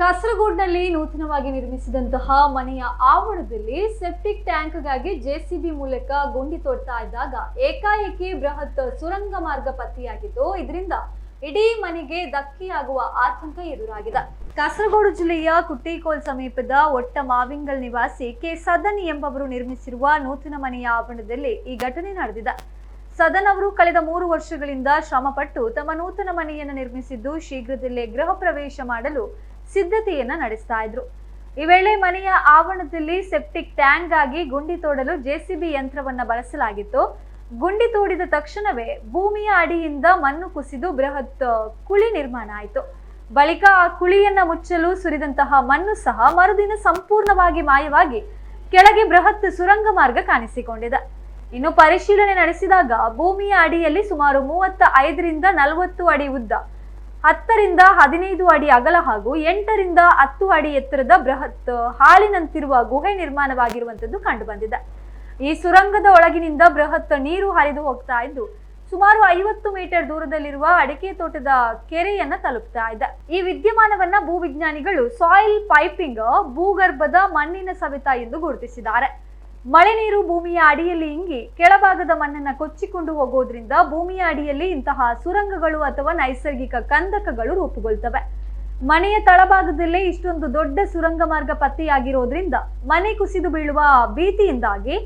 ಕಾಸರಗೋಡಿನಲ್ಲಿ ನೂತನವಾಗಿ ನಿರ್ಮಿಸಿದಂತಹ ಮನೆಯ ಆವರಣದಲ್ಲಿ ಸೆಪ್ಟಿಕ್ ಟ್ಯಾಂಕ್ಗಾಗಿ ಜೆಸಿಬಿ ಮೂಲಕ ಗುಂಡಿ ತೋಡ್ತಾ ಇದ್ದಾಗ ಏಕಾಏಕಿ ಬೃಹತ್ ಸುರಂಗ ಮಾರ್ಗ ಪತ್ತೆಯಾಗಿದ್ದು ಇದರಿಂದ ಇಡೀ ಮನೆಗೆ ಧಕ್ಕೆಯಾಗುವ ಆತಂಕ ಎದುರಾಗಿದೆ. ಕಾಸರಗೋಡು ಜಿಲ್ಲೆಯ ಕುಟ್ಟಿಕೋಲ್ ಸಮೀಪದ ಒಟ್ಟ ಮಾವಿಂಗಲ್ ನಿವಾಸಿ ಕೆ ಸದನ್ ಎಂಬವರು ನಿರ್ಮಿಸಿರುವ ನೂತನ ಮನೆಯ ಆವರಣದಲ್ಲಿ ಈ ಘಟನೆ ನಡೆದಿದೆ. ಸದನ್ ಅವರು ಕಳೆದ 3 ವರ್ಷಗಳಿಂದ ಶ್ರಮಪಟ್ಟು ತಮ್ಮ ನೂತನ ಮನೆಯನ್ನು ನಿರ್ಮಿಸಿದ್ದು ಶೀಘ್ರದಲ್ಲೇ ಗೃಹ ಪ್ರವೇಶ ಮಾಡಲು ಸಿದ್ಧತೆಯನ್ನ ನಡೆಸ್ತಾ ಇದ್ರು. ಈ ವೇಳೆ ಮನೆಯ ಆವರಣದಲ್ಲಿ ಸೆಪ್ಟಿಕ್ ಟ್ಯಾಂಕ್ ಆಗಿ ಗುಂಡಿ ತೋಡಲು ಜೆಸಿಬಿ ಯಂತ್ರವನ್ನ ಬಳಸಲಾಗಿತ್ತು. ಗುಂಡಿ ತೋಡಿದ ತಕ್ಷಣವೇ ಭೂಮಿಯ ಅಡಿಯಿಂದ ಮಣ್ಣು ಕುಸಿದು ಬೃಹತ್ ಕುಳಿ ನಿರ್ಮಾಣ ಆಯಿತು. ಬಳಿಕ ಆ ಕುಳಿಯನ್ನ ಮುಚ್ಚಲು ಸುರಿದಂತಹ ಮಣ್ಣು ಸಹ ಮರುದಿನ ಸಂಪೂರ್ಣವಾಗಿ ಮಾಯವಾಗಿ ಕೆಳಗೆ ಬೃಹತ್ ಸುರಂಗ ಮಾರ್ಗ ಕಾಣಿಸಿಕೊಂಡಿದೆ. ಇನ್ನು ಪರಿಶೀಲನೆ ನಡೆಸಿದಾಗ ಭೂಮಿಯ ಅಡಿಯಲ್ಲಿ ಸುಮಾರು 35 ರಿಂದ 40 ಅಡಿ ಉದ್ದ, 10 ರಿಂದ 15 ಅಡಿ ಅಗಲ ಹಾಗೂ 8 ರಿಂದ 10 ಅಡಿ ಎತ್ತರದ ಬೃಹತ್ ಹಾಳಿನಂತಿರುವ ಗುಹೆ ನಿರ್ಮಾಣವಾಗಿರುವಂತದ್ದು ಕಂಡುಬಂದಿದೆ. ಈ ಸುರಂಗದ ಒಳಗಿನಿಂದ ಬೃಹತ್ ನೀರು ಹರಿದು ಹೋಗ್ತಾ ಇದ್ದು ಸುಮಾರು 50 ಮೀಟರ್ ದೂರದಲ್ಲಿರುವ ಅಡಿಕೆ ತೋಟದ ಕೆರೆಯನ್ನ ತಲುಪ್ತಾ ಇದೆ. ಈ ವಿದ್ಯಮಾನವನ್ನ ಭೂವಿಜ್ಞಾನಿಗಳು ಸಾಯಿಲ್ ಪೈಪಿಂಗ್, ಭೂಗರ್ಭದ ಮಣ್ಣಿನ ಸವೆತ ಎಂದು ಗುರುತಿಸಿದ್ದಾರೆ. ಮಳೆ ನೀರು ಭೂಮಿಯ ಅಡಿಯಲ್ಲಿ ಇಂಗಿ ಕೆಳಭಾಗದ ಮಣ್ಣನ್ನ ಕೊಚ್ಚಿಕೊಂಡು ಹೋಗೋದ್ರಿಂದ ಭೂಮಿಯ ಅಡಿಯಲ್ಲಿ ಇಂತಹ ಸುರಂಗಗಳು ಅಥವಾ ನೈಸರ್ಗಿಕ ಕಂದಕಗಳು ರೂಪುಗೊಳ್ತವೆ. ಮನೆಯ ತಳಭಾಗದಲ್ಲೇ ಇಷ್ಟೊಂದು ದೊಡ್ಡ ಸುರಂಗ ಮಾರ್ಗ ಪತ್ತೆಯಾಗಿರೋದ್ರಿಂದ ಮನೆ ಕುಸಿದು ಬೀಳುವ ಭೀತಿಯಿಂದಾಗಿ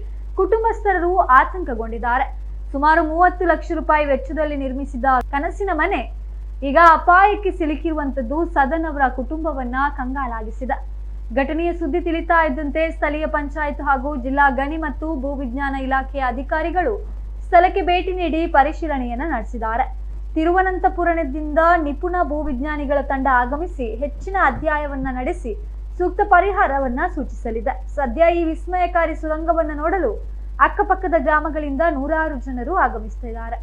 ಕುಟುಂಬಸ್ಥರು ಆತಂಕಗೊಂಡಿದ್ದಾರೆ. ಸುಮಾರು 30 ಲಕ್ಷ ರೂಪಾಯಿ ವೆಚ್ಚದಲ್ಲಿ ನಿರ್ಮಿಸಿದ ಕನಸಿನ ಮನೆ ಈಗ ಅಪಾಯಕ್ಕೆ ಸಿಲುಕಿರುವಂತದ್ದು ಸದನ್ ಅವರ ಕುಟುಂಬವನ್ನ ಕಂಗಾಲಾಗಿಸಿದೆ. ಘಟನೆಯ ಸುದ್ದಿ ತಿಳಿತಾ ಇದ್ದಂತೆ ಸ್ಥಳೀಯ ಪಂಚಾಯತ್ ಹಾಗೂ ಜಿಲ್ಲಾ ಗಣಿ ಮತ್ತು ಭೂವಿಜ್ಞಾನ ಇಲಾಖೆಯ ಅಧಿಕಾರಿಗಳು ಸ್ಥಳಕ್ಕೆ ಭೇಟಿ ನೀಡಿ ಪರಿಶೀಲನೆಯನ್ನ ನಡೆಸಿದ್ದಾರೆ. ತಿರುವನಂತಪುರದಿಂದ ನಿಪುಣ ಭೂವಿಜ್ಞಾನಿಗಳ ತಂಡ ಆಗಮಿಸಿ ಹೆಚ್ಚಿನ ಅಧ್ಯಯನವನ್ನ ನಡೆಸಿ ಸೂಕ್ತ ಪರಿಹಾರವನ್ನ ಸೂಚಿಸಲಿದೆ. ಸದ್ಯ ಈ ವಿಸ್ಮಯಕಾರಿ ಸುರಂಗವನ್ನು ನೋಡಲು ಅಕ್ಕಪಕ್ಕದ ಗ್ರಾಮಗಳಿಂದ ನೂರಾರು ಜನರು ಆಗಮಿಸುತ್ತಿದ್ದಾರೆ.